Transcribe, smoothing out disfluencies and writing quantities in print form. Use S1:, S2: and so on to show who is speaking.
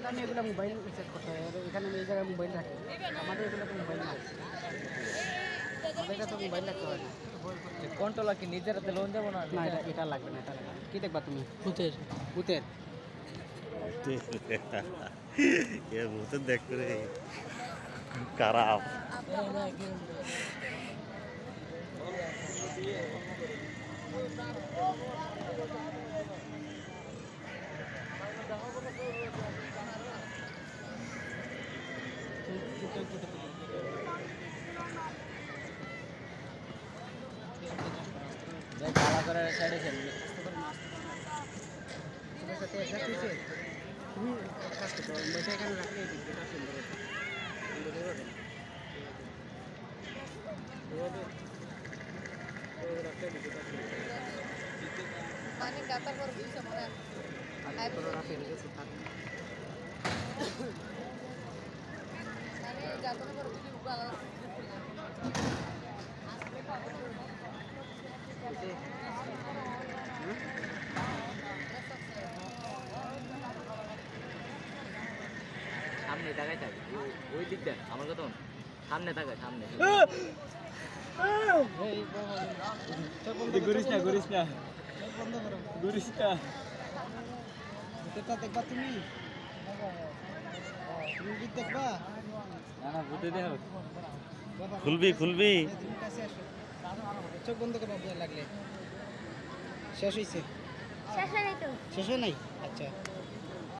S1: আমি এগুলো mobile set করতে হয় এখানে আমি এই জায়গায় মোবাইল রাখি আমাদের এগুলো তো মোবাইল না আমাদের তো মোবাইল রাখতে হয় না
S2: কন্ট্রোল কি নিজের হাতে লোন দেবো না
S1: না এটা লাগবে না এটা লাগবে না কী দেখবা তুমি ভূতের ভূতের
S3: এ ভূতের দেখতে রে খারাপ
S2: কালা করে সাইডে খেলবে
S1: তোমার সাথে একসাথে হয়েছে তুমি এক কাজ করতে পারো মোবাইলটা এখানে রাখলে এই দিকটা সুন্দর হবে
S4: পানি গাতার পর বুঝছে মনে
S1: আর তোরা রাখে রেখেছে থাক
S4: পানি গাতার পর বুঝি ভালো
S2: সামনে তাকাই থাক ওই দিকটা আমার কথা সামনে তাকায় সামনে ঘুরিস না ঘুরিস না
S1: বন্ধ করো
S2: ঘুরিস না
S1: ভূতেরটা দেখবা তুমি তুমি কি দেখবা
S2: না না ভূতে দেখ
S1: বাবা
S3: খুলবি খুলবি
S1: তুমি কাছে আসো চোখ বন্ধ করো লাগলে শেষ হয়েছে
S4: শেষ হয়ে তো
S1: শেষ হয় নাই আচ্ছা